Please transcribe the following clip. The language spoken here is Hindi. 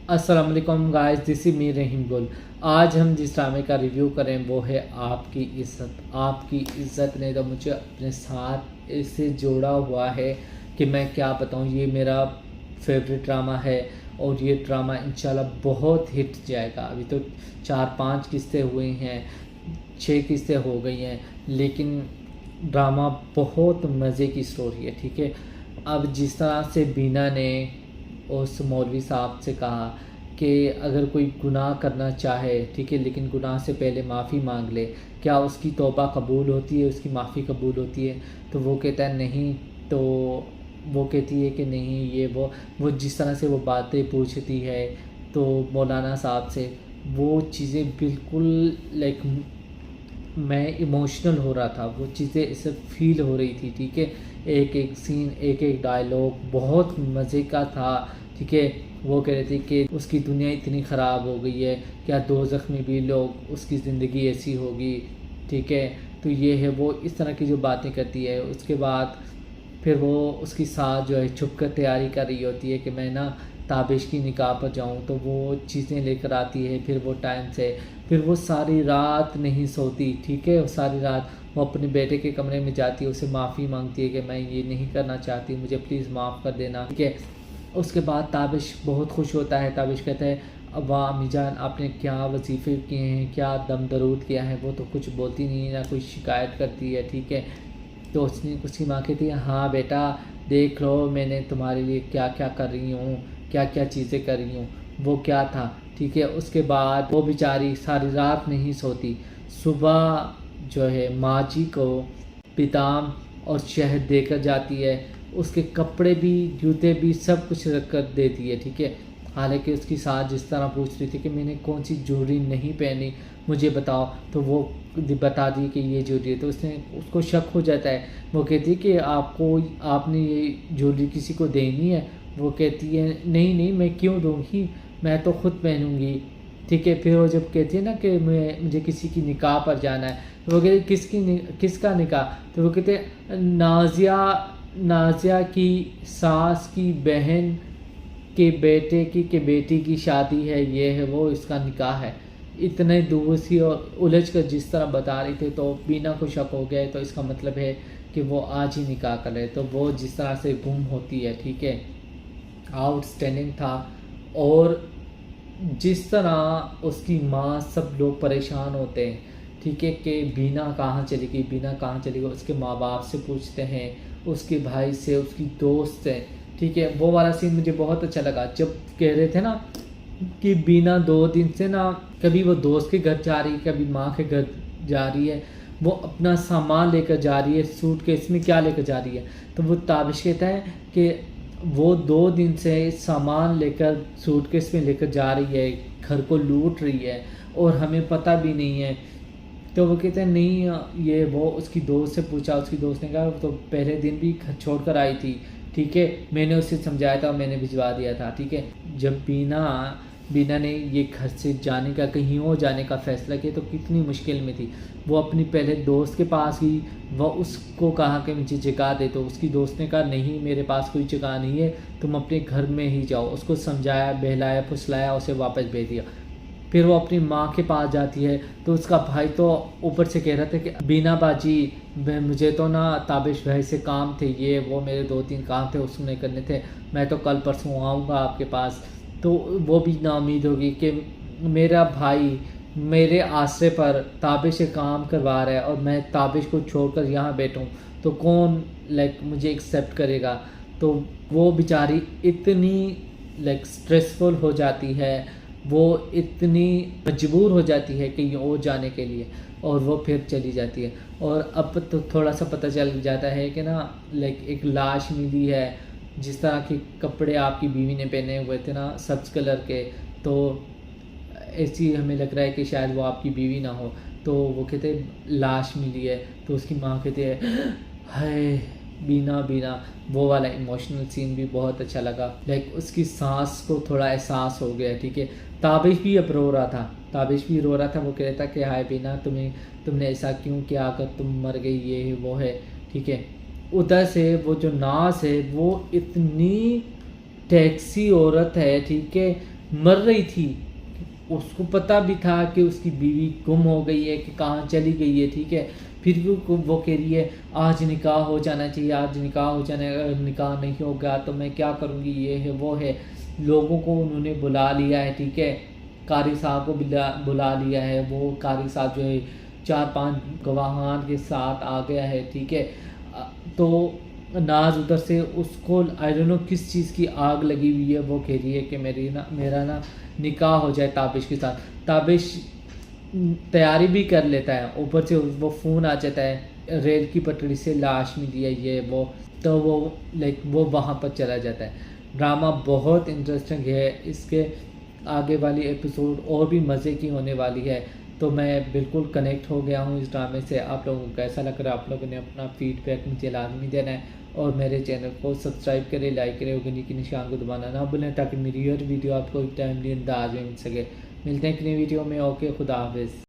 अस्सलाम वालेकुम गाइस, दिस इज मी रहीम गुल। आज हम जिस ड्रामे का रिव्यू करें वो है आपकी इज़्ज़त। आपकी इज़्ज़त ने तो मुझे अपने साथ इससे जोड़ा हुआ है कि मैं क्या बताऊं। ये मेरा फेवरेट ड्रामा है और ये ड्रामा इंशाल्लाह बहुत हिट जाएगा। अभी तो 4-5 किस्तें हुई हैं, 6 किस्तें हो गई हैं, लेकिन ड्रामा बहुत मज़े की स्टोरी है। ठीक है, अब जिस तरह से बीना ने उस मौलवी साहब से कहा कि अगर कोई गुनाह करना चाहे, ठीक है, लेकिन गुनाह से पहले माफ़ी मांग ले, क्या उसकी तौबा कबूल होती है, उसकी माफ़ी कबूल होती है? तो वो कहता है नहीं। तो वो कहती है कि नहीं, ये वो जिस तरह से वो बातें पूछती है तो मौलाना साहब से, वो चीज़ें बिल्कुल लाइक मैं इमोशनल हो रहा था। वो चीज़ें इसे फील हो रही थी। ठीक है, एक एक सीन, एक एक डायलॉग बहुत मज़े का था। ठीक है, वो कह रहे थे कि उसकी दुनिया इतनी ख़राब हो गई है, क्या दोज़ख में भी लोग उसकी ज़िंदगी ऐसी होगी। ठीक है, तो ये है वो इस तरह की जो बातें करती है। उसके बाद फिर वो उसकी साथ जो है छुप कर तैयारी कर रही होती है कि मैं ना ताबिश की निकाह पर जाऊं, तो वो चीज़ें लेकर आती है। फिर वो टाइम से फिर वो सारी रात नहीं सोती। ठीक है, सारी रात वो अपने बेटे के कमरे में जाती है, उसे माफ़ी मांगती है कि मैं ये नहीं करना चाहती, मुझे प्लीज़ माफ़ कर देना। ठीक है, उसके बाद ताबिश बहुत खुश होता है। ताबिश कहता है अब वाह अम्मी जान, आपने क्या वजीफ़े किए हैं, क्या दम दरूद किया है। वो तो कुछ बोलती नहीं है, ना कोई शिकायत करती है। ठीक है, तो उसकी माँ कहती है हाँ बेटा, देख लो मैंने तुम्हारे लिए क्या क्या कर रही हूँ, क्या क्या चीज़ें कर रही हूँ। वो क्या था। ठीक है, उसके बाद वो बेचारी सारी रात नहीं सोती। सुबह जो है माँ जी को बादाम और शहद देकर जाती है, उसके कपड़े भी, जूते भी, सब कुछ रख कर देती है। ठीक है, हालांकि उसकी सास जिस तरह पूछ रही थी कि मैंने कौन सी ज्वेलरी नहीं पहनी, मुझे बताओ, तो वो बता दी कि ये ज्वेलरी है। तो उसको शक हो जाता है। वो कहती है कि आपने ये ज्वेलरी किसी को देनी है? वो कहती है नहीं नहीं, मैं क्यों दूँगी, मैं तो ख़ुद पहनूँगी। ठीक है, फिर वो जब कहती है ना कि मुझे किसी की निकाह पर जाना है, तो वो कहते किसका निकाह? तो वो कहते नाजिया की सास की बहन के बेटे की के बेटी की शादी है, ये है वो, इसका निकाह है। इतने दूर सी और उलझ कर जिस तरह बता रही थी, तो बीना को शक हो गया। तो इसका मतलब है कि वो आज ही निकाह कर रहे। तो वो जिस तरह से गुम होती है, ठीक है, आउटस्टैंडिंग था। और जिस तरह उसकी माँ, सब लोग परेशान होते हैं। ठीक है, कि बीना कहाँ चली गई, बीना कहाँ चली गई। उसके माँ बाप से पूछते हैं, उसके भाई से, उसकी दोस्त से। ठीक है, वो वाला सीन मुझे बहुत अच्छा लगा जब कह रहे थे ना कि बीना 2 दिन से ना कभी वो दोस्त के घर जा रही है, कभी माँ के घर जा रही है। वो अपना सामान लेकर जा रही है, सूटकेस में क्या लेकर जा रही है। तो वो ताबिश कहता है कि वो 2 दिन से सामान लेकर सूटकेस में लेकर जा रही है, घर को लूट रही है और हमें पता भी नहीं है। तो वो कहते हैं नहीं, ये वो उसकी दोस्त से पूछा। उसकी दोस्त ने कहा तो पहले दिन भी घर छोड़ कर आई थी। ठीक है, मैंने उसे समझाया था और मैंने भिजवा दिया था। ठीक है, जब बीना ने ये घर से जाने का, कहीं और जाने का फ़ैसला किया, तो कितनी मुश्किल में थी। वो अपनी पहले दोस्त के पास गई, वह उसको कहा कि मुझे जगह दे। तो उसकी दोस्त ने कहा नहीं, मेरे पास कोई जगह नहीं है, तुम अपने घर में ही जाओ। उसको समझाया, बहलाया, फुसलाया, उसे वापस भेज दिया। फिर वो अपनी माँ के पास जाती है, तो उसका भाई तो ऊपर से कह रहा था कि बीना बाजी, मुझे तो ना ताबिश भाई से काम थे, ये वो मेरे 2-3 काम थे, उसने करने थे, मैं तो कल परसों आऊँगा आपके पास। तो वो भी नाउम्मीद होगी कि मेरा भाई मेरे आसरे पर ताबिश से काम करवा रहा है और मैं ताबिश को छोड़कर यहाँ बैठूँ, तो कौन मुझे एक्सेप्ट करेगा। तो वो बेचारी इतनी स्ट्रेसफुल हो जाती है, वो इतनी मजबूर हो जाती है कहीं और जाने के लिए, और वो फिर चली जाती है। और अब तो थोड़ा सा पता चल जाता है कि ना एक लाश मिली है, जिस तरह के कपड़े आपकी बीवी ने पहने हुए थे ना, सब्ज़ कलर के, तो ऐसी हमें लग रहा है कि शायद वो आपकी बीवी ना हो। तो वो कहते लाश मिली है, तो उसकी माँ कहती है हाय बीना बीना। वो वाला इमोशनल सीन भी बहुत अच्छा लगा। उसकी सांस को थोड़ा एहसास हो गया। ठीक है, ताबिश भी अब रो रहा था, ताबिश भी रो रहा था। वो कह रहा था कि हाय बीना, तुमने ऐसा क्यों किया, अगर तुम मर गई, ये है वो है। ठीक है, उधर से वो जो नाज है, वो इतनी टैक्सी औरत है। ठीक है, मर रही थी, उसको पता भी था कि उसकी बीवी गुम हो गई है, कि कहाँ चली गई है, ठीक है, फिर भी वो कह रही है आज निकाह हो जाना चाहिए, आज निकाह हो जाना, अगर निकाह नहीं होगा तो मैं क्या करूँगी, ये है वो है। लोगों को उन्होंने बुला लिया है, ठीक है, कारी साहब को बुला लिया है, वो कारी साहब जो है 4-5 गवाहान के साथ आ गया है, ठीक है। तो नाज उधर से उसको आई डोंट नो किस चीज़ की आग लगी हुई है, वो कह रही है कि मेरा ना निकाह हो जाए ताबिश के साथ। ताबिश तैयारी भी कर लेता है, ऊपर से वो फ़ोन आ जाता है रेल की पटरी से लाश मिली है ये वो, तो वो लाइक वो वहाँ पर चला जाता है। ड्रामा बहुत इंटरेस्टिंग है, इसके आगे वाली एपिसोड और भी मज़े की होने वाली है। तो मैं बिल्कुल कनेक्ट हो गया हूँ इस ड्रामे से। आप लोगों को कैसा लग रहा है, आप लोगों ने अपना फीडबैक मुझे लाजमी देना है, और मेरे चैनल को सब्सक्राइब करें, लाइक करें और घंटी के निशान को दबाना ना भूलें, ताकि मेरी हर वीडियो आपको टाइमली अंदाज में मिल सके। मिलते हैं एक नई वीडियो में। ओके, खुदा हाफिज़।